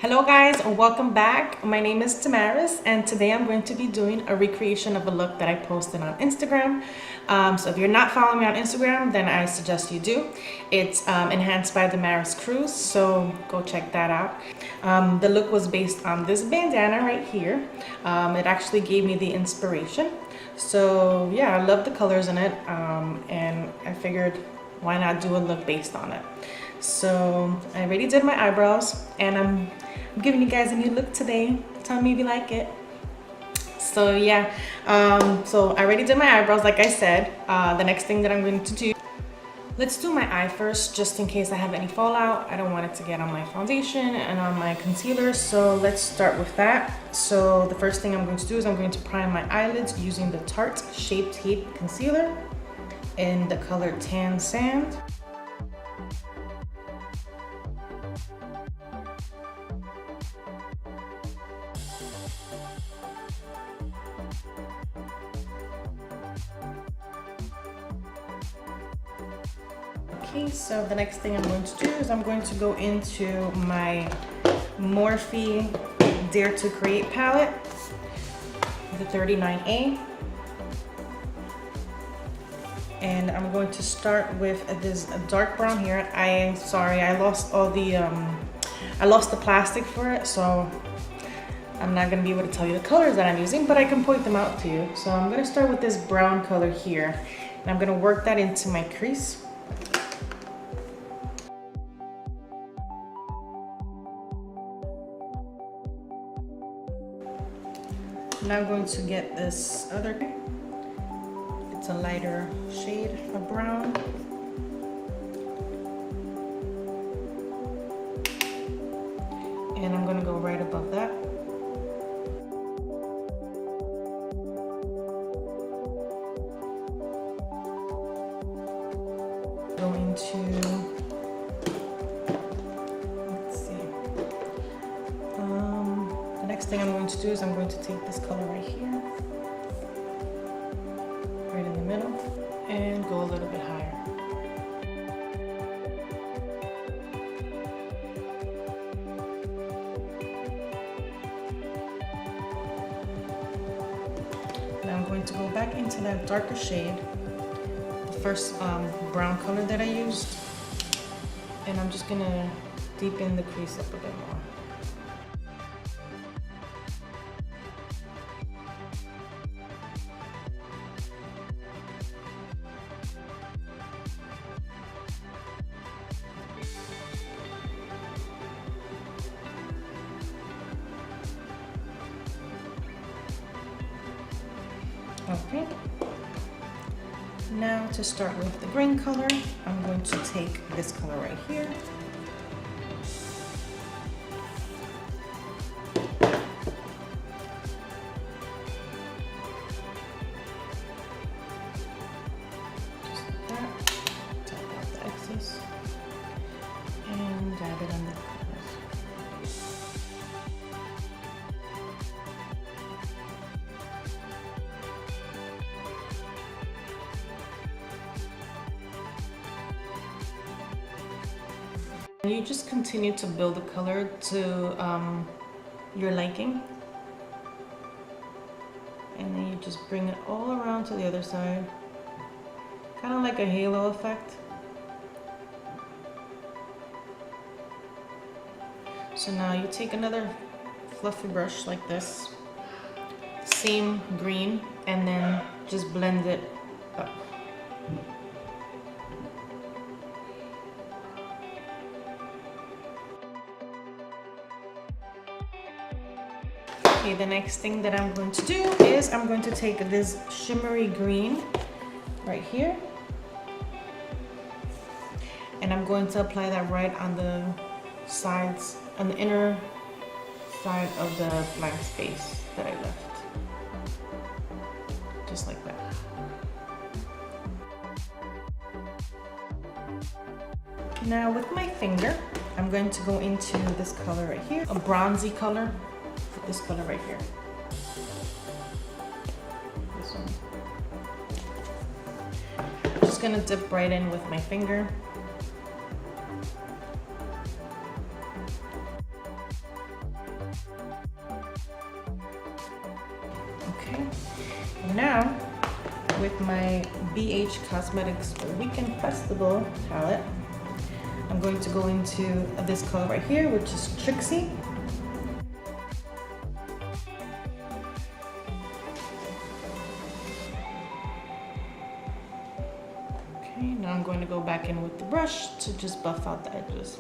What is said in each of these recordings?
Hello guys, welcome back. My name is Damaris and today I'm going to be doing a recreation of a look that I posted on Instagram. So if you're not following me on Instagram, then I suggest you do. It's enhanced by Damaris Cruz, so go check that out. The look was based on this bandana right here. It actually gave me the inspiration. So yeah, I love the colors in it, and I figured why not do a look based on it. So I already did my eyebrows and I'm giving you guys a new look today. Tell me if you like it. So yeah, so I already did my eyebrows like I said. The next thing that I'm going to do, let's do my eye first just in case I have any fallout. I don't want it to get on my foundation and on my concealer, so let's start with that. So the first thing I'm going to do is I'm going to prime my eyelids using the Tarte Shape Tape Concealer in the color Tan Sand. Okay, so the next thing I'm going to do is I'm going to go into my Morphe Dare to Create palette, the 39A. And I'm going to start with this dark brown here. I'm sorry, I lost all the, I lost the plastic for it, so I'm not gonna be able to tell you the colors that I'm using, but I can point them out to you. So I'm gonna start with this brown color here, and I'm gonna work that into my crease. Now I'm going to get this other, it's a lighter shade of brown. And I'm going to go right above that. Go into, let's see. The next thing I'm going to do is I'm going to take this color right here, right in the middle, and go a little bit higher. Now I'm going to go back into that darker shade, the first brown color that I used, and I'm just gonna deepen the crease up a bit more. Okay, now to start with the green color, I'm going to take this color right here. Just like that, tap out the excess, and dab it on the colors. You just continue to build the color to your liking, and then you just bring it all around to the other side, kind of like a halo effect. So now you take another fluffy brush like this, same green, and then just blend it up. Okay, the next thing that I'm going to do is I'm going to take this shimmery green right here, and I'm going to apply that right on the sides, on the inner side of the blank space that I left, just like that. Now with my finger, I'm going to go into this color right here, a bronzy color. This color right here. This one. I'm just gonna dip right in with my finger. Okay, and now with my BH Cosmetics Weekend Festival palette, I'm going to go into this color right here, which is Trixie. Okay, now I'm going to go back in with the brush to just buff out the edges.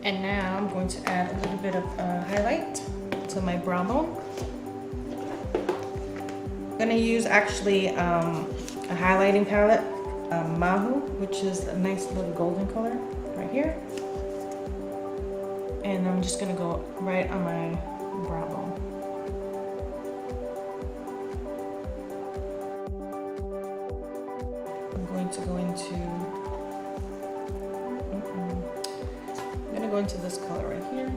And now I'm going to add a little bit of highlight to my brow bone. I'm gonna use actually a highlighting palette, Mahu, which is a nice little golden color right here. And I'm just gonna go right on my brow bone. I'm going to go into this color right here.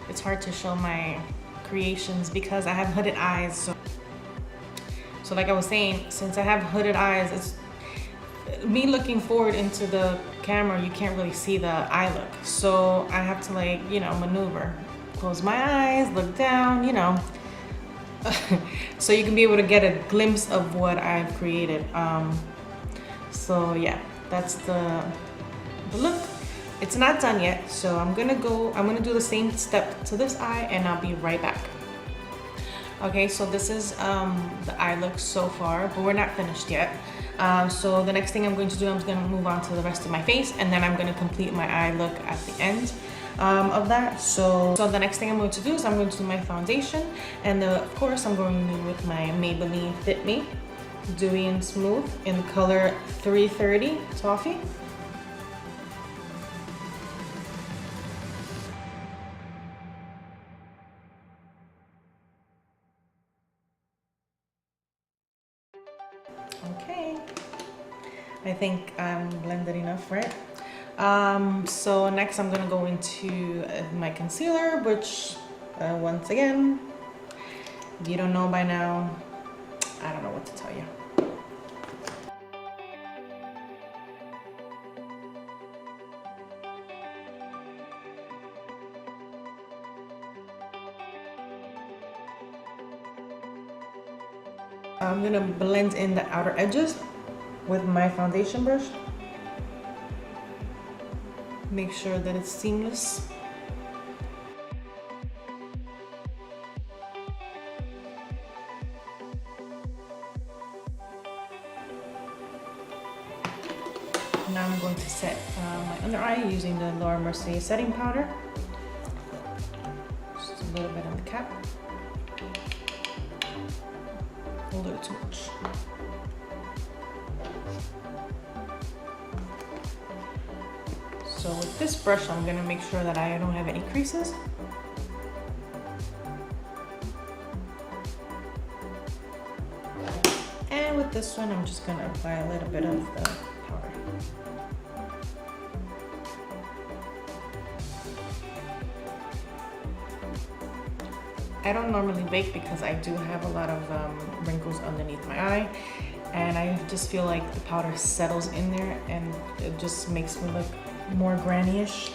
It's hard to show my creations because I have hooded eyes. So like I was saying, since I have hooded eyes, it's me looking forward into the camera, you can't really see the eye look. So I have to, like, you know, maneuver. Close my eyes, look down, you know. So you can be able to get a glimpse of what I've created. So yeah, that's the look. It's not done yet, so I'm gonna do the same step to this eye and I'll be right back. Okay, so this is the eye look so far, but we're not finished yet. So the next thing I'm going to do, I'm gonna move on to the rest of my face, and then I'm gonna complete my eye look at the end of that. So the next thing I'm going to do is I'm going to do my foundation, and of course I'm going to do with my Maybelline Fit Me Dewy+Smooth in the color 330 Toffee. Okay, I think I'm blended enough, right? So next I'm gonna go into my concealer, which once again, if you don't know by now, I don't know what to tell you. I'm gonna blend in the outer edges with my foundation brush. Make sure that it's seamless. Now I'm going to set my under eye using the Mercier setting powder. Just a little bit on the cap. A little too much. So with this brush, I'm gonna make sure that I don't have any creases. And with this one, I'm just gonna apply a little bit of the powder. I don't normally bake because I do have a lot of wrinkles underneath my eye, and I just feel like the powder settles in there and it just makes me look more granny-ish.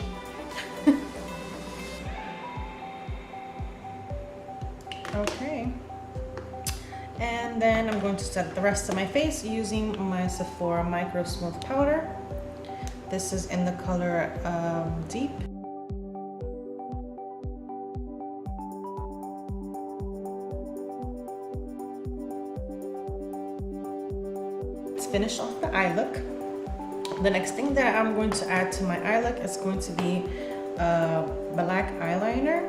Okay, and then I'm going to set the rest of my face using my Sephora MicroSmooth powder. This is in the color Deep. Finish off the eye look. The next thing that I'm going to add to my eye look is going to be black eyeliner.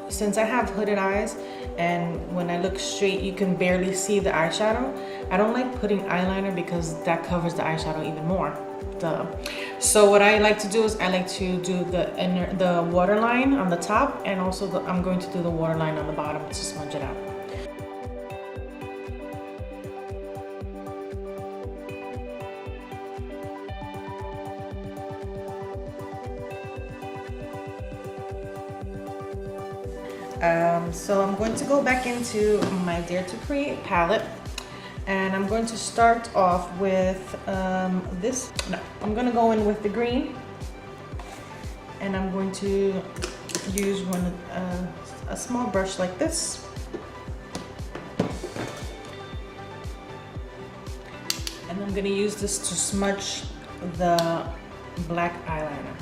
Since I have hooded eyes and when I look straight you can barely see the eyeshadow, I don't like putting eyeliner because that covers the eyeshadow even more. So what I like to do is I like to do the waterline on the top, and also I'm going to do the waterline on the bottom to smudge it out. So I'm going to go back into my Dare to Create palette, and I'm going to start off with this. No, I'm going to go in with the green, and I'm going to use a small brush like this. And I'm going to use this to smudge the black eyeliner.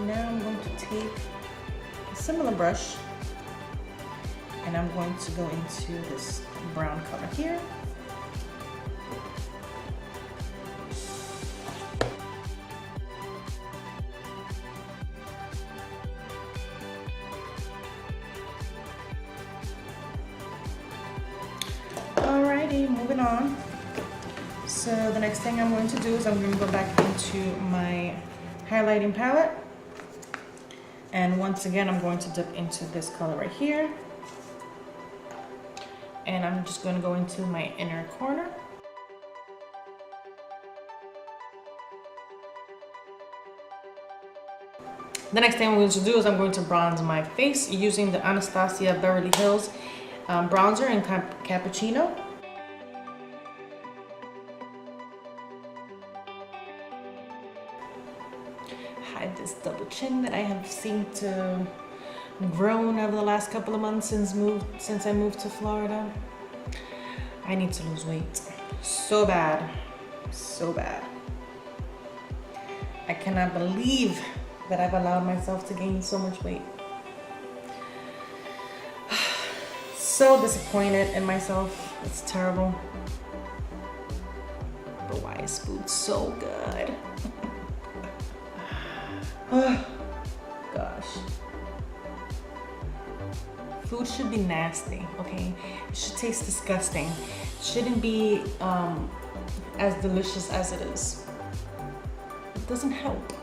Now I'm going to take a similar brush, and I'm going to go into this brown color here. Alrighty, moving on. So the next thing I'm going to do is I'm going to go back into my highlighting palette. And once again, I'm going to dip into this color right here. And I'm just going to go into my inner corner. The next thing I'm going to do is I'm going to bronze my face using the Anastasia Beverly Hills bronzer in Cappuccino. Hide this double chin that I have seemed to grown over the last couple of months since I moved to Florida. I need to lose weight so bad, so bad. I cannot believe that I've allowed myself to gain so much weight. So disappointed in myself. It's terrible. But why is food so good? Oh, gosh. Food should be nasty, okay? It should taste disgusting. It shouldn't be as delicious as it is. It doesn't help.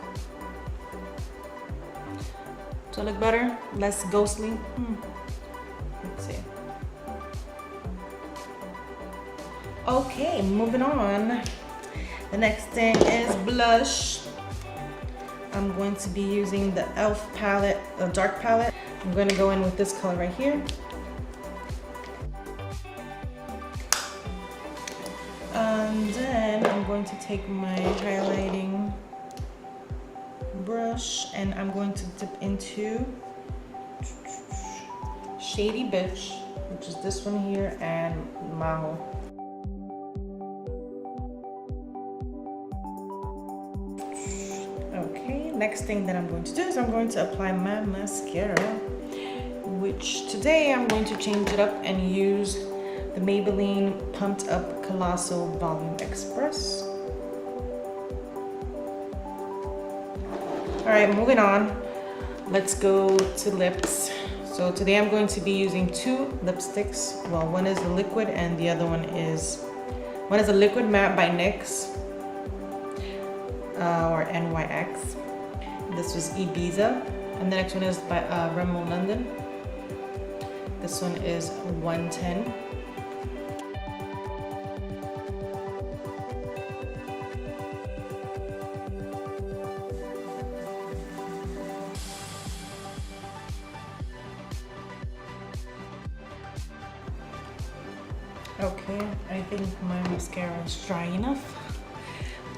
Do I look better? Less ghostly? Let's see. Okay, moving on. The next thing is blush. I'm going to be using the e.l.f. palette, the dark palette. I'm going to go in with this color right here. And then I'm going to take my highlighting brush and I'm going to dip into Shady Bitch, which is this one here, and Maho. Okay, next thing that I'm going to do is I'm going to apply my mascara, which today I'm going to change it up and use the Maybelline Pumped Up Colossal Volum'Express. All right, moving on. Let's go to lips. So today I'm going to be using two lipsticks. Well, one is a liquid and the other one is a liquid matte by NYX. Or NYX. This was Ibiza, and the next one is by Rimmel London. This one is 110. Okay, I think my mascara is dry enough.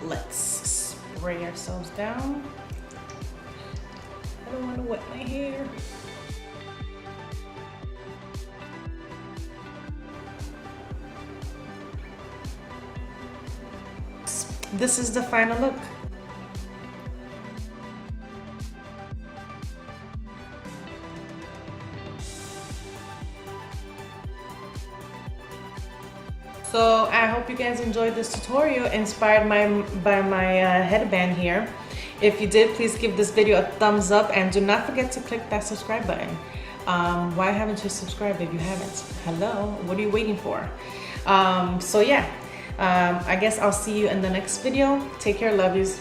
Let's spray ourselves down. I don't want to wet my hair. This is the final look. So I hope you guys enjoyed this tutorial inspired by my headband here. If you did, please give this video a thumbs up and do not forget to click that subscribe button. Why haven't you subscribed if you haven't? Hello, what are you waiting for? So yeah, I guess I'll see you in the next video. Take care, love yous.